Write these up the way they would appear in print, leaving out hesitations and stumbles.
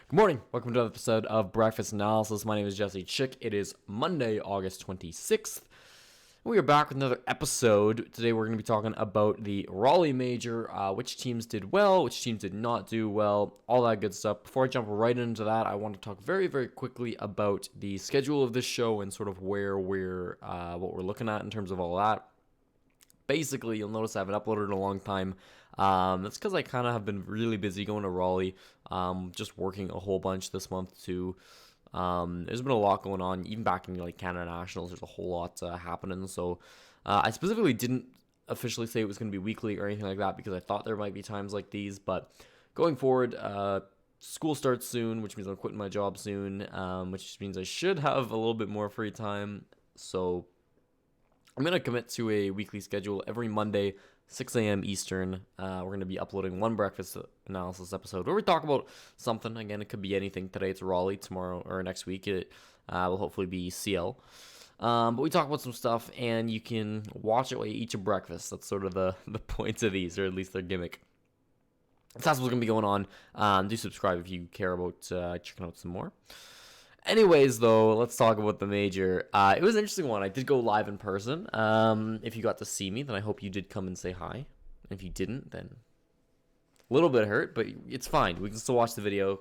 Good morning. Welcome to another episode of Breakfast Analysis. My name is Jesse Chick. It is Monday, August 26th. We are back with another episode. Today we're going to be talking about the Raleigh Major, which teams did well, which teams did not do well, all that good stuff. Before I jump right into that, I want to talk very, very quickly about the schedule of this show and sort of what we're looking at in terms of all that. Basically, you'll notice I haven't uploaded in a long time. That's because I kind of have been really busy going to Raleigh, just working a whole bunch this month too. There's been a lot going on, even back in like Canada Nationals. There's a whole lot happening. So I specifically didn't officially say it was going to be weekly or anything like that because I thought there might be times like these. But going forward, school starts soon, which means I'm quitting my job soon, which means I should have a little bit more free time. So I'm going to commit to a weekly schedule every Monday, 6 a.m. Eastern. We're going to be uploading one breakfast analysis episode where we talk about something. Again, it could be anything. Today it's Raleigh. Tomorrow or next week it will hopefully be CL. But we talk about some stuff, and you can watch it while you eat your breakfast. That's sort of the point of these, or at least their gimmick. So that's what's going to be going on. Do subscribe if you care about checking out some more. Anyways, though, let's talk about the major. It was an interesting one. I did go live in person. If you got to see me, then I hope you did come and say hi. If you didn't, then a little bit hurt, but it's fine. We can still watch the video.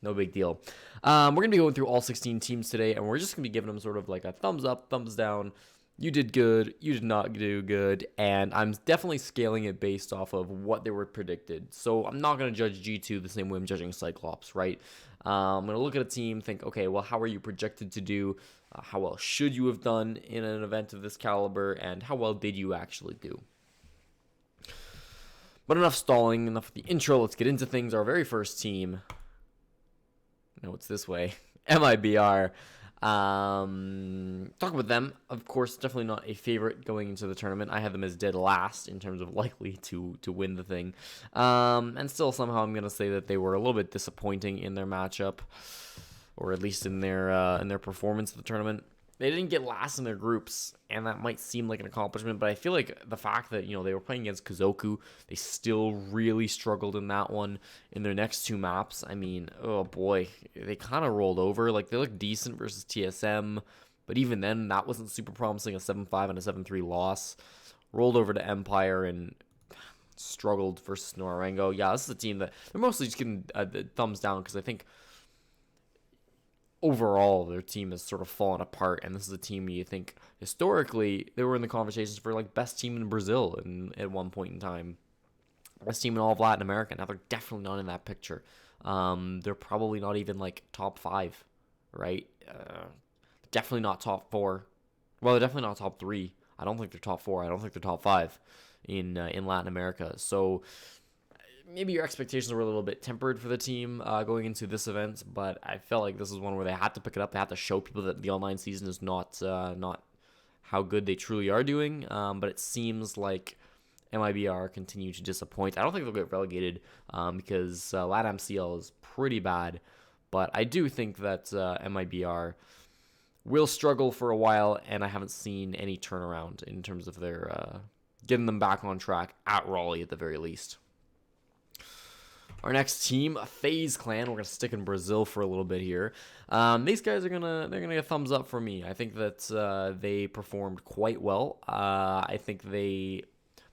No big deal. We're going to be going through all 16 teams today, and we're just going to be giving them sort of like a thumbs up, thumbs down. You did good, you did not do good, and I'm definitely scaling it based off of what they were predicted. So I'm not going to judge G2 the same way I'm judging Cyclops, right? I'm going to look at a team, think, okay, well, how are you projected to do? How well should you have done in an event of this caliber, and how well did you actually do? But enough stalling, enough of the intro. Let's get into things. Our very first team. No, it's this way. MIBR. Talk about them. Of course, definitely not a favorite going into the tournament. I had them as dead last in terms of likely to win the thing. And still, somehow, I'm going to say that they were a little bit disappointing in their matchup, or at least in their performance of the tournament. They didn't get last in their groups, and that might seem like an accomplishment, but I feel like the fact that, they were playing against Kazoku, they still really struggled in that one. In their next two maps, I mean, oh boy, they kind of rolled over. Like, they looked decent versus TSM, but even then, that wasn't super promising, a 7-5 and a 7-3 loss. Rolled over to Empire and struggled versus Norango. Yeah, this is a team that they're mostly just getting the thumbs down because I think overall, their team has sort of fallen apart, and this is a team you think historically they were in the conversations for like best team in Brazil at one point in time, best team in all of Latin America. Now they're definitely not in that picture. They're probably not even like top 5, right? Definitely not top 4. Well, they're definitely not top 3. I don't think they're top 4. I don't think they're top 5 in Latin America. So maybe your expectations were a little bit tempered for the team going into this event, but I felt like this is one where they had to pick it up. They had to show people that the online season is not how good they truly are doing. But it seems like MIBR continue to disappoint. I don't think they'll get relegated because LATAM CL is pretty bad, but I do think that MIBR will struggle for a while, and I haven't seen any turnaround in terms of their getting them back on track at Raleigh at the very least. Our next team, Faze Clan. We're gonna stick in Brazil for a little bit here. These guys they're gonna get a thumbs up for me. I think that they performed quite well. I think they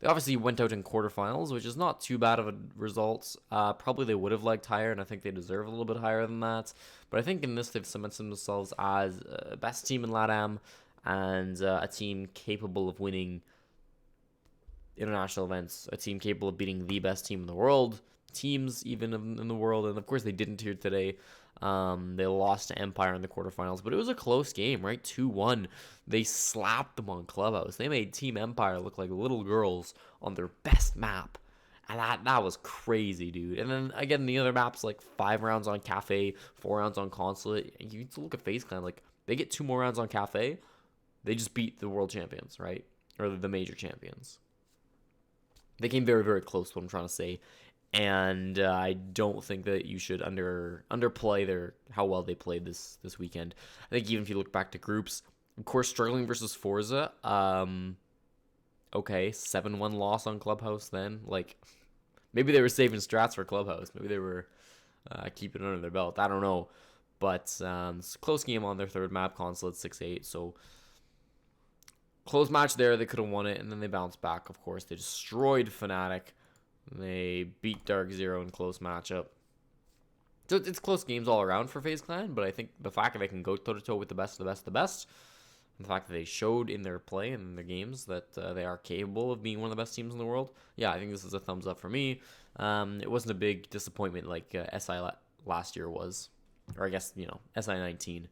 obviously went out in quarterfinals, which is not too bad of a result. Probably they would have liked higher, and I think they deserve a little bit higher than that. But I think in this they've cemented themselves as best team in LATAM and a team capable of winning international events, a team capable of beating the best team in the world, teams even in the world, and of course they didn't here today. They lost to Empire in the quarterfinals, but it was a close game, right? 2-1. They slapped them on Clubhouse. They made Team Empire look like little girls on their best map. And that was crazy, dude. And then, again, the other maps, like 5 rounds on Cafe, 4 rounds on Consulate. And you look at Faze Clan, like, they get 2 more rounds on Cafe, they just beat the world champions, right? Or the major champions. They came very, very close to what I'm trying to say. And I don't think that you should underplay how well they played this weekend. I think even if you look back to groups, of course, struggling versus Forza. Okay, 7-1 loss on Clubhouse then. Like, maybe they were saving strats for Clubhouse. Maybe they were keep it under their belt. I don't know. But it's a close game on their third map, Consulate 6-8. So close match there. They could have won it, and then they bounced back, of course. They destroyed Fnatic. They beat Dark Zero in close matchup. So it's close games all around for Faze Clan, but I think the fact that they can go toe-to-toe with the best, and the fact that they showed in their play and in their games that they are capable of being one of the best teams in the world, yeah, I think this is a thumbs up for me. It wasn't a big disappointment like SI last year was, or I guess, SI 19.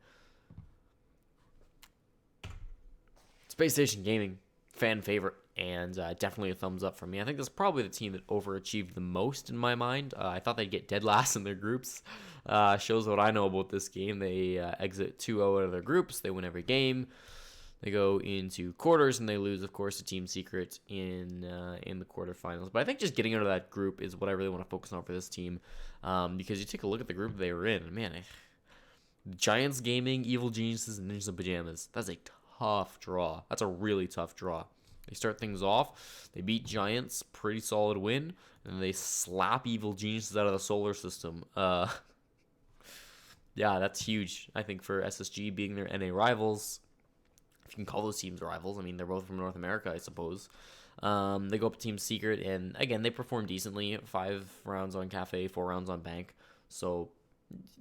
Space Station Gaming, fan favorite, and definitely a thumbs up for me. I think that's probably the team that overachieved the most in my mind. I thought they'd get dead last in their groups. Shows what I know about this game. They exit 2-0 out of their groups. They win every game. They go into quarters, and they lose, of course, to Team Secret in the quarterfinals. But I think just getting out of that group is what I really want to focus on for this team, because you take a look at the group they were in, and man, Giants Gaming, Evil Geniuses, and Ninjas in Pajamas. That's a tough draw. That's a really tough draw. They start things off. They beat Giants, pretty solid win, and they slap Evil Geniuses out of the solar system. Yeah, that's huge, I think, for SSG being their NA rivals. If you can call those teams rivals. I mean, they're both from North America, I suppose. They go up to Team Secret, and again, they perform decently. 5 rounds on Cafe, 4 rounds on Bank. So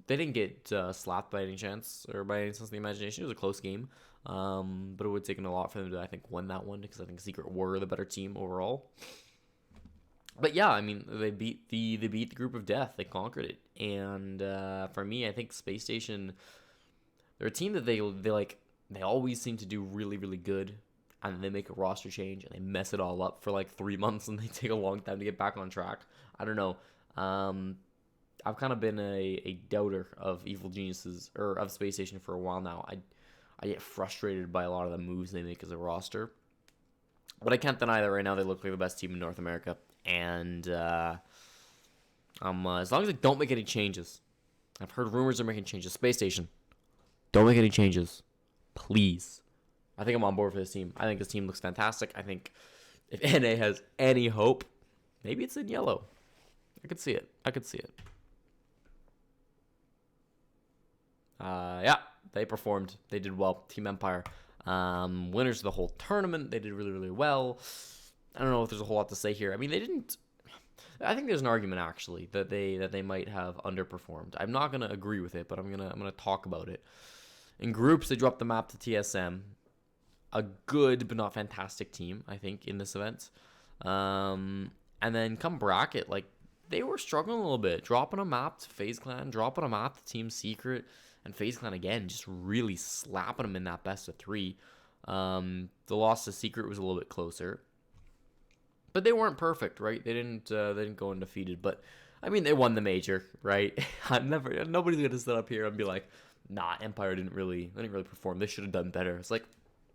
they didn't get slapped by any chance or by any sense of the imagination. It was a close game. But it would have taken a lot for them to, I think, win that one, because I think Secret were the better team overall. But yeah, I mean, they beat the group of death. They conquered it. And for me, I think Space Station, they're a team that they always seem to do really, really good, and then they make a roster change and they mess it all up for like 3 months, and they take a long time to get back on track. I don't know. I've kind of been a doubter of Evil Geniuses, or of Space Station, for a while now. I get frustrated by a lot of the moves they make as a roster. But I can't deny that right now they look like the best team in North America. And as long as they don't make any changes. I've heard rumors they're making changes. Space Station, don't make any changes, please. I think I'm on board for this team. I think this team looks fantastic. I think if NA has any hope, maybe it's in yellow. I could see it. Yeah, they performed. They did well. Team Empire, winners of the whole tournament. They did really, really well. I don't know if there's a whole lot to say here. I mean, they didn't. I think there's an argument actually that they might have underperformed. I'm not gonna agree with it, but I'm gonna talk about it. In groups, they dropped the map to TSM, a good but not fantastic team, I think, in this event. And then come bracket, like, they were struggling a little bit, dropping a map to Faze Clan, dropping a map to Team Secret, and Faze Clan again just really slapping them in that best of 3. The loss to Secret was a little bit closer, but they weren't perfect, right? They didn't go undefeated, but I mean, they won the major, right? Nobody's gonna sit up here and be like, nah, Empire didn't really perform. They should have done better. It's like,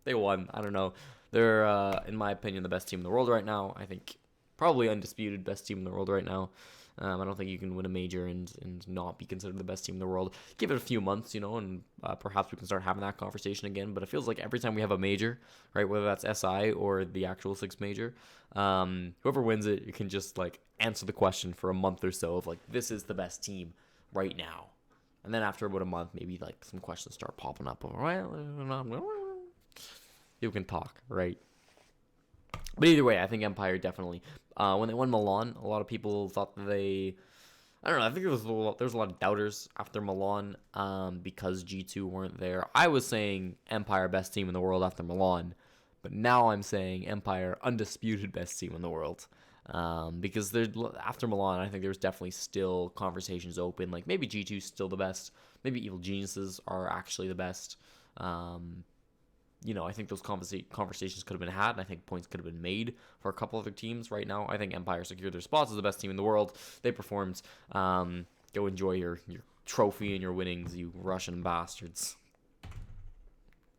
they won. I don't know. They're, in my opinion, the best team in the world right now. I think probably undisputed best team in the world right now. I don't think you can win a major and not be considered the best team in the world. Give it a few months, and perhaps we can start having that conversation again. But it feels like every time we have a major, right, whether that's SI or the actual 6 major, whoever wins it, you can just, like, answer the question for a month or so of, like, this is the best team right now. And then after about a month, maybe, like, some questions start popping up. Well, you can talk, right? But either way, I think Empire definitely. When they won Milan, a lot of people thought that I don't know, I think there was a lot of doubters after Milan, because G2 weren't there. I was saying Empire best team in the world after Milan, but now I'm saying Empire undisputed best team in the world. Because after Milan, I think there's definitely still conversations open. Like, maybe G2's still the best. Maybe Evil Geniuses are actually the best. I think those conversations could have been had, and I think points could have been made for a couple other teams. Right now, I think Empire secured their spots as the best team in the world. They performed. Go enjoy your trophy and your winnings, you Russian bastards.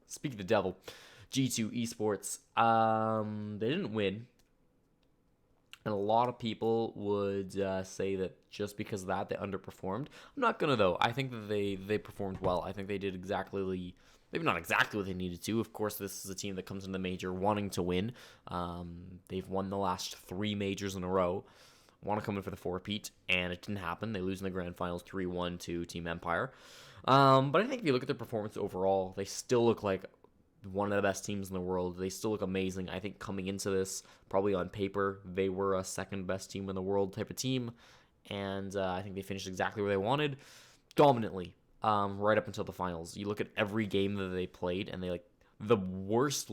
Speak of the devil. G2 Esports. They didn't win. And a lot of people would say that just because of that, they underperformed. I'm not going to, though. I think that they performed well. I think they did maybe not exactly what they needed to. Of course, this is a team that comes in the major wanting to win. They've won the last 3 majors in a row. want to come in for the four-peat, and it didn't happen. They lose in the grand finals 3-1 to Team Empire. But I think if you look at their performance overall, they still look like one of the best teams in the world. They still look amazing. I think coming into this, probably on paper, they were a second best team in the world type of team. And I think they finished exactly where they wanted, dominantly, right up until the finals. You look at every game that they played, and the worst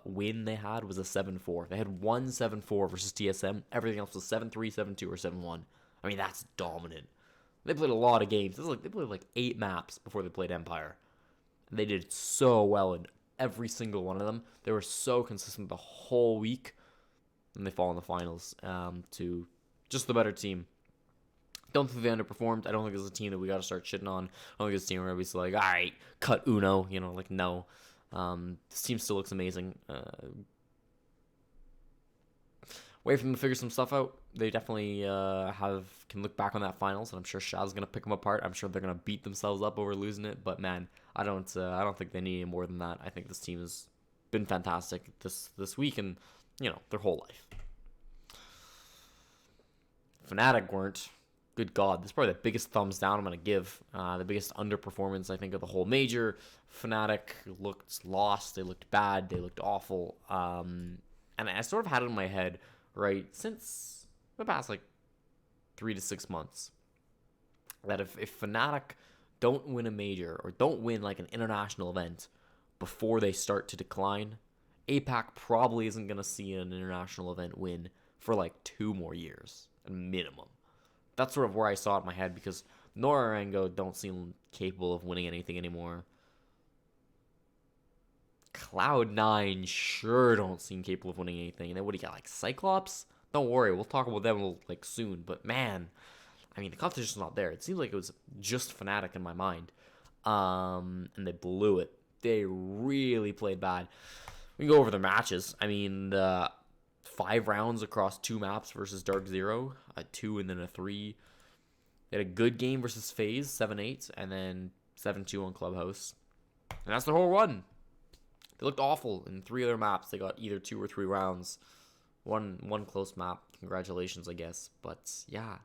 win they had was a 7-4. They had one 7-4 versus TSM. Everything else was 7-3, 7-2, or 7-1. I mean, that's dominant. They played a lot of games. They played like 8 maps before they played Empire. They did so well in every single one of them. They were so consistent the whole week, and they fall in the finals to just the better team. Don't think they underperformed. I don't think it's a team that we got to start shitting on. I don't think it's a team where everybody's like, all right, cut Uno. No. This team still looks amazing. Wait for them to figure some stuff out. They definitely can look back on that finals, and I'm sure Shad's gonna pick them apart. I'm sure they're gonna beat themselves up over losing it. But man, I don't think they need any more than that. I think this team has been fantastic this week, and their whole life. Fnatic weren't. Good God, this is probably the biggest thumbs down I'm going to give. The biggest underperformance, I think, of the whole major. Fnatic looked lost. They looked bad. They looked awful. And I sort of had it in my head, right, since the past, 3 to 6 months, that if Fnatic don't win a major or don't win, an international event before they start to decline, APAC probably isn't going to see an international event win for, 2 more years, at minimum. That's sort of where I saw it in my head, because Norango don't seem capable of winning anything anymore. Cloud9 sure don't seem capable of winning anything. And then what do you got, Cyclops? Don't worry, we'll talk about them soon. But man, I mean, the competition's not there. It seems like it was just Fnatic in my mind. And they blew it. They really played bad. We can go over their matches. I mean, 5 rounds across 2 maps versus Dark Zero, a 2 and then a 3. They had a good game versus Faze, 7-8, and then 7-2 on Clubhouse. And that's their whole run. They looked awful in 3 other maps. They got either 2 or 3 rounds. One close map. Congratulations, I guess. But yeah,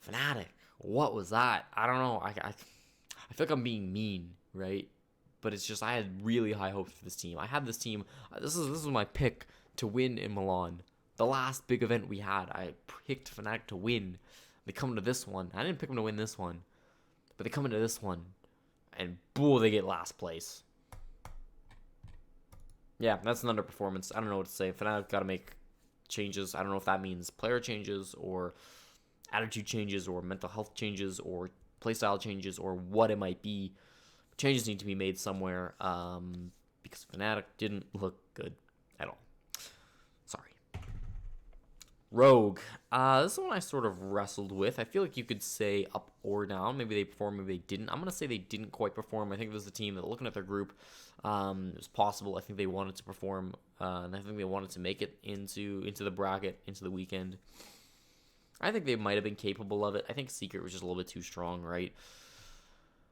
Fnatic, what was that? I don't know. I feel like I'm being mean, right? But it's just, I had really high hopes for this team. I had this team. This was my pick to win in Milan. The last big event we had, I picked Fnatic to win. They come to this one. I didn't pick them to win this one, but they come into this one, and boom, they get last place. Yeah, that's an underperformance. I don't know what to say. Fnatic got to make changes. I don't know if that means player changes or attitude changes or mental health changes or playstyle changes or what it might be. Changes need to be made somewhere because Fnatic didn't look good at all. Sorry. Rogue. This is one I sort of wrestled with. I feel like you could say up or down. Maybe they performed, maybe they didn't. I'm going to say they didn't quite perform. I think this is a team that, looking at their group, it was possible. I think they wanted to perform, and I think they wanted to make it into the bracket, into the weekend. I think they might have been capable of it. I think Secret was just a little bit too strong, right?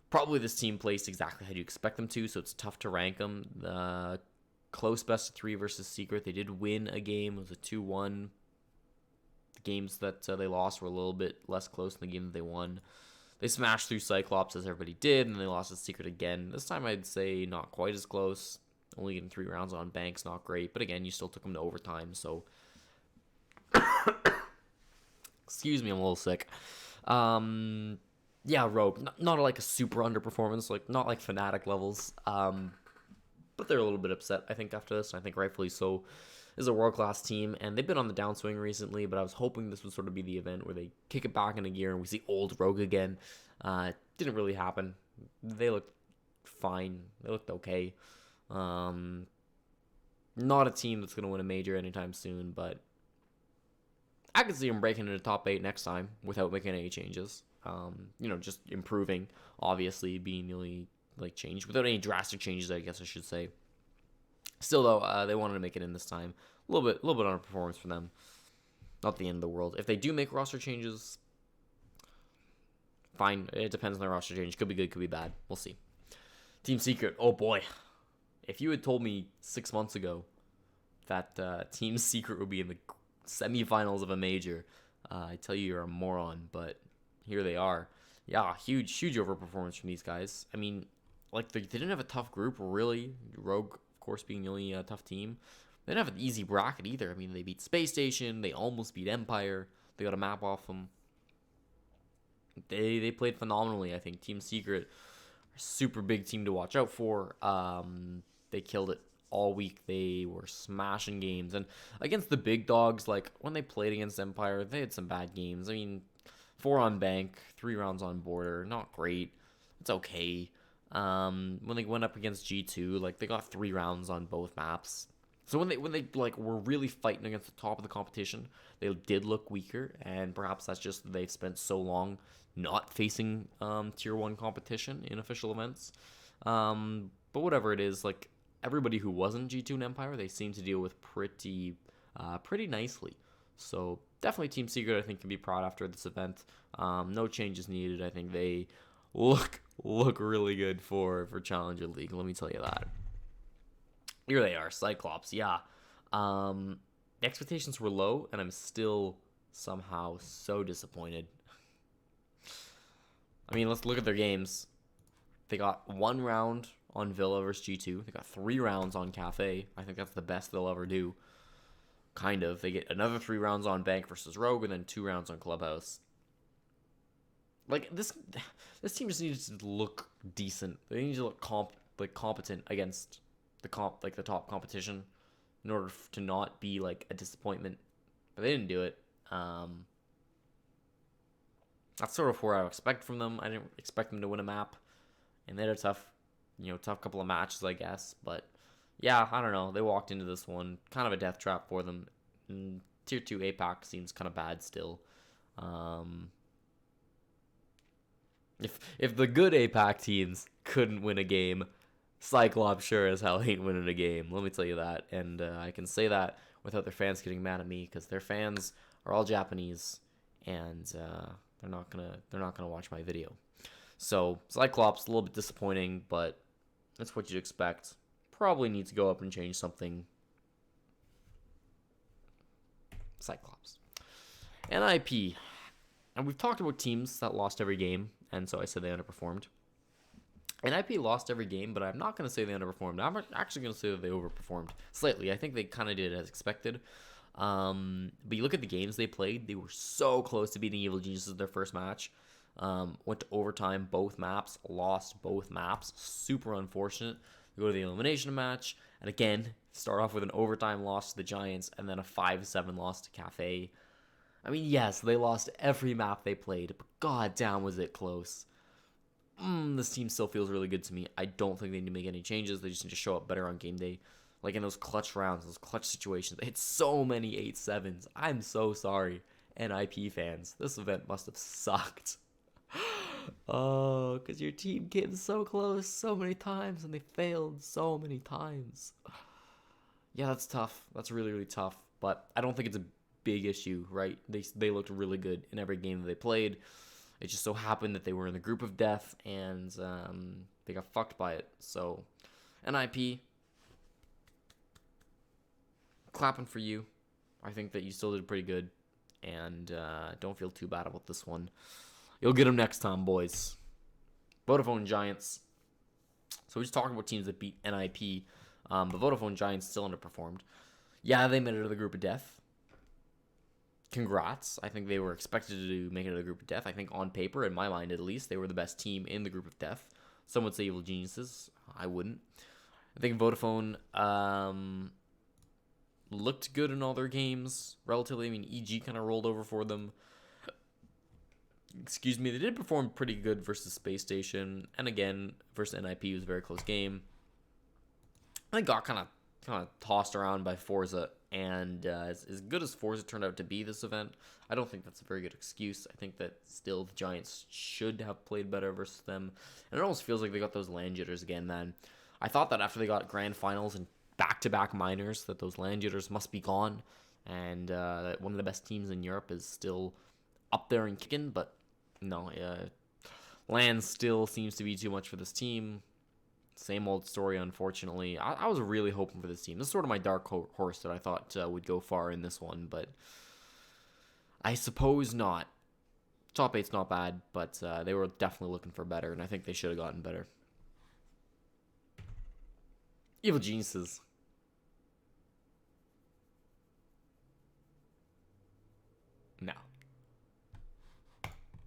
Probably this team placed exactly how you expect them to, so it's tough to rank them. Close best of 3 versus Secret. They did win a game. It was a 2-1. The games that they lost were a little bit less close than the game that they won. They smashed through Cyclops, as everybody did, and they lost to Secret again. This time I'd say not quite as close. Only getting 3 rounds on Banks, not great. But again, you still took them to overtime, so... Excuse me, I'm a little sick. Yeah, Rogue, not a super underperformance, not like Fnatic levels, but they're a little bit upset, I think, after this, and I think rightfully so. This is a world-class team, and they've been on the downswing recently, but I was hoping this would sort of be the event where they kick it back in a gear and we see old Rogue again. It didn't really happen. They looked fine. They looked okay. Not a team that's going to win a major anytime soon, but I could see them breaking into the top 8 next time without making any changes. Just improving, obviously, being the only change without any drastic changes, I guess I should say. Still, though, they wanted to make it in this time. A little bit underperformance for them. Not the end of the world. If they do make roster changes, fine. It depends on their roster change. Could be good, could be bad. We'll see. Team Secret. Oh boy, if you had told me 6 months ago that Team Secret would be in the semifinals of a major. I tell you, you're a moron, but here they are. Yeah, huge overperformance from these guys. I mean, like they didn't have a tough group, really. Rogue, of course, being the only tough team. They didn't have an easy bracket either. I mean, they beat Space Station. They almost beat Empire. They got a map off them. They played phenomenally. I think Team Secret, a super big team to watch out for. They killed it all week. They were smashing games, and against the big dogs, like when they played against Empire, they had some bad games. I mean, 4 on bank, 3 rounds on border, not great. It's okay. When they went up against G2, like they got 3 rounds on both maps. So when they like were really fighting against the top of the competition, they did look weaker, and perhaps that's just they've spent so long not facing tier 1 competition in official events. But whatever it is, like everybody who wasn't G2 and Empire, they seem to deal with pretty nicely. So definitely Team Secret, I think, can be proud after this event. No changes needed. I think they look really good for Challenger League. Let me tell you that. Here they are, Cyclops. Yeah, the expectations were low, and I'm still somehow so disappointed. I mean, let's look at their games. They got 1 round on Villa versus G2. They got 3 rounds on Cafe. I think that's the best they'll ever do. Kind of. They get another 3 rounds on Bank versus Rogue, and then 2 rounds on Clubhouse. Like this team just needs to look decent. They need to look competent against the top competition in order to not be like a disappointment. But they didn't do it. That's sort of where I expect from them. I didn't expect them to win a map, and they had a tough couple of matches, I guess. But yeah, I don't know. They walked into this one kind of a death trap for them. And Tier 2 APAC seems kind of bad still. If the good APAC teams couldn't win a game, Cyclops sure as hell ain't winning a game. Let me tell you that. And I can say that without their fans getting mad at me, because their fans are all Japanese, and they're not gonna watch my video. So Cyclops, a little bit disappointing, but that's what you'd expect. Probably need to go up and change something. Cyclops. NIP. And we've talked about teams that lost every game, and so I said they underperformed. NIP lost every game, but I'm not going to say they underperformed. I'm actually going to say that they overperformed slightly. I think they kind of did as expected. But you look at the games they played, they were so close to beating Evil Geniuses their first match. Went to overtime, both maps, lost both maps. Super unfortunate. They go to the elimination match, and again, start off with an overtime loss to the Giants, and then a 5-7 loss to Cafe. I mean, yes, they lost every map they played, but goddamn was it close. This team still feels really good to me. I don't think they need to make any changes. They just need to show up better on game day. Like in those clutch rounds, those clutch situations. They hit so many 8-7s. I'm so sorry, NIP fans. This event must have sucked. Oh, because your team came so close so many times and they failed so many times. Yeah, that's tough. That's really, really tough. But I don't think it's a big issue, right? They looked really good in every game that they played. It just so happened that they were in the group of death, and they got fucked by it. So, NIP, clapping for you. I think that you still did pretty good, and don't feel too bad about this one. You'll get them next time, boys. Vodafone Giants. So we just talking about teams that beat NIP, but Vodafone Giants still underperformed. Yeah, they made it to the group of death. Congrats. I think they were expected to make it to the group of death. I think on paper, in my mind at least, they were the best team in the group of death. Some would say Evil Geniuses. I wouldn't. I think Vodafone looked good in all their games, relatively. I mean, EG kind of rolled over for them. Excuse me. They did perform pretty good versus Space Station. And again, versus NIP, it was a very close game. I think got kind of tossed around by Forza. And as good as Forza turned out to be this event, I don't think that's a very good excuse. I think that still the Giants should have played better versus them. And it almost feels like they got those land jitters again, man. I thought that after they got grand finals and back-to-back minors, that those land jitters must be gone. And that one of the best teams in Europe is still up there and kicking. But no, land still seems to be too much for this team. Same old story, unfortunately. I was really hoping for this team. This is sort of my dark horse that I thought would go far in this one, but I suppose not. Top 8's not bad, but they were definitely looking for better, and I think they should have gotten better. Evil Geniuses. No.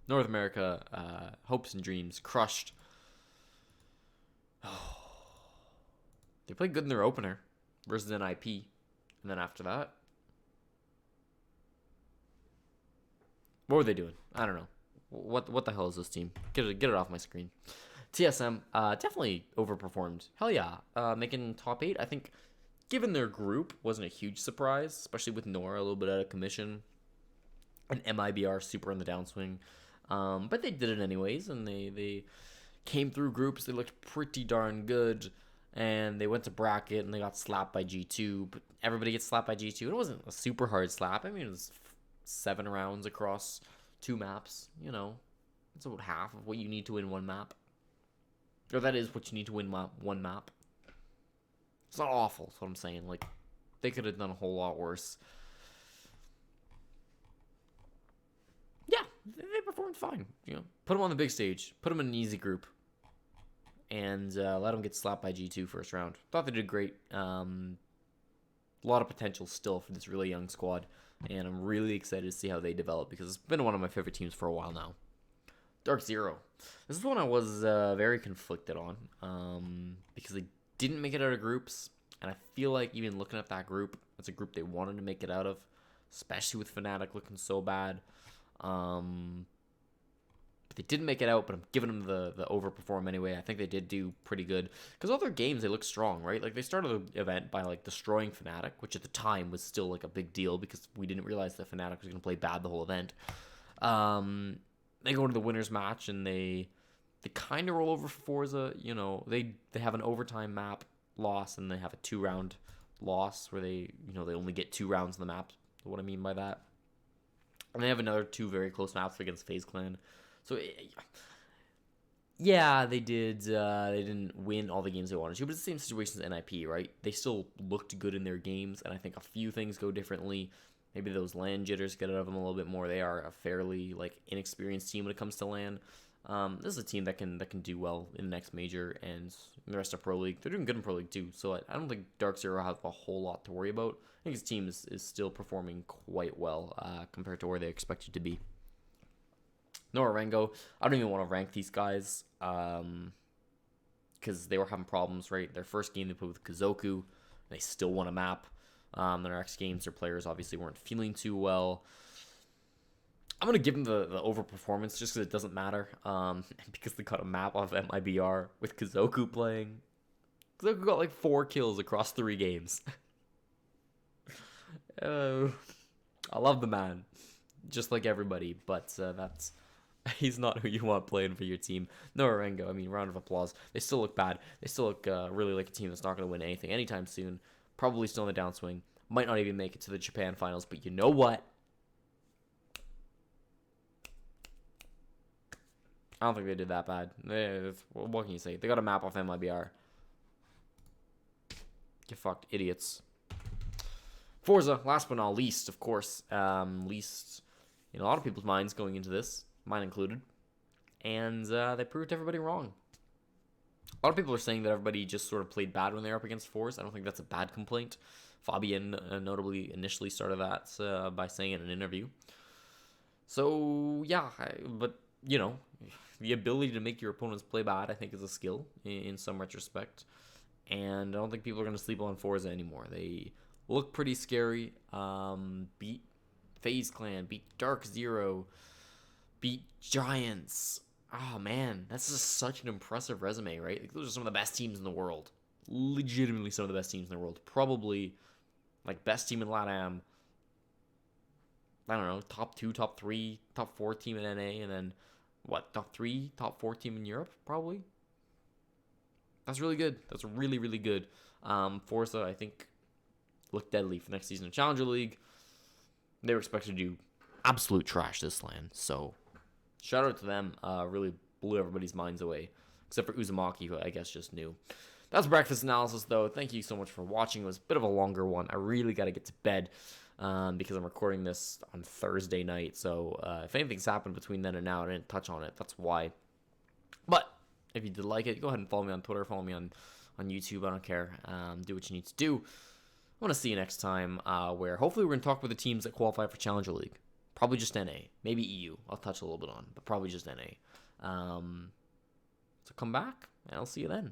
North America, hopes and dreams crushed. They played good in their opener versus NIP, and then after that, what were they doing? I don't know. What the hell is this team? Get it off my screen. TSM definitely overperformed. Hell yeah, making top 8. I think, given their group, wasn't a huge surprise, especially with Nora a little bit out of commission, and MIBR super in the downswing. But they did it anyways, and they came through groups. They looked pretty darn good, and they went to bracket, and they got slapped by G2. But everybody gets slapped by G2. It wasn't a super hard slap. I mean, it was 7 rounds across 2 maps. You know, it's about half of what you need to win one map. Or that is what you need to win one map. It's not awful, is what I'm saying. Like, they could have done a whole lot worse. Yeah, they performed fine. You know, put them on the big stage. Put them in an easy group. And let them get slapped by G2 first round. Thought they did great. A lot of potential still for this really young squad. And I'm really excited to see how they develop, because it's been one of my favorite teams for a while now. Dark Zero. This is one I was very conflicted on, because they didn't make it out of groups, and I feel like even looking at that group, it's a group they wanted to make it out of, especially with Fnatic looking so bad. But they didn't make it out, but I'm giving them the overperform anyway. I think they did do pretty good, because all their games, they look strong, right? Like, they started the event by, like, destroying Fnatic, which at the time was still, like, a big deal, because we didn't realize that Fnatic was going to play bad the whole event. They go into the winners match, and they kind of roll over for Forza. You know, they have an overtime map loss, and they have a 2-round loss where they only get 2 rounds on the map. What I mean by that. And they have another 2 very close maps against Faze Clan. So, yeah, they did. They didn't win all the games they wanted to, but it's the same situation as NIP, right? They still looked good in their games, and I think a few things go differently. Maybe those LAN jitters get out of them a little bit more. They are a fairly, like, inexperienced team when it comes to LAN. This is a team that can do well in the next major, and the rest of Pro League. They're doing good in Pro League too, so I don't think Dark Zero have a whole lot to worry about. I think his team is still performing quite well compared to where they expected to be. No Orengo. I don't even want to rank these guys because they were having problems, right? Their first game they played with Kazoku, they still won a map. Their next games, their players obviously weren't feeling too well. I'm going to give them the overperformance just because it doesn't matter. Because they got a map off MIBR with Kazoku playing. Kazoku got like 4 kills across 3 games. I love the man. Just like everybody. But he's not who you want playing for your team. No Orengo. I mean, round of applause. They still look bad. They still look really like a team that's not going to win anything anytime soon. Probably still in the downswing. Might not even make it to the Japan finals. But you know what? I don't think they did that bad. What can you say? They got a map off MIBR. Get fucked, idiots. Forza, last but not least, of course. Least in a lot of people's minds going into this, mine included. And they proved everybody wrong. A lot of people are saying that everybody just sort of played bad when they were up against Forza. I don't think that's a bad complaint. Fabian notably initially started that by saying in an interview. So, yeah, but, you know, the ability to make your opponents play bad, I think, is a skill in some retrospect. And I don't think people are going to sleep on Forza anymore. They look pretty scary. Beat Faze Clan, beat Dark Zero, beat Giants. Oh, man, that's just such an impressive resume, right? Like, those are some of the best teams in the world. Legitimately some of the best teams in the world. Probably, like, best team in LATAM. I don't know, top 2, top 3, top 4 team in NA, and then, what, top 3, top 4 team in Europe, probably? That's really good. That's really, really good. Forza, I think, looked deadly for next season of Challenger League. They were expected to do absolute trash this LAN, so shout out to them. Really blew everybody's minds away. except for Uzumaki, who I guess just knew. That's breakfast analysis, though. Thank you so much for watching. It was a bit of a longer one. I really got to get to bed because I'm recording this on Thursday night. So if anything's happened between then and now, I didn't touch on it. That's why. But if you did like it, go ahead and follow me on Twitter. Follow me on YouTube. I don't care. Do what you need to do. I want to see you next time where hopefully we're going to talk with the teams that qualify for Challenger League. Probably just NA. Maybe EU. I'll touch a little bit on, but probably just NA. So come back, and I'll see you then.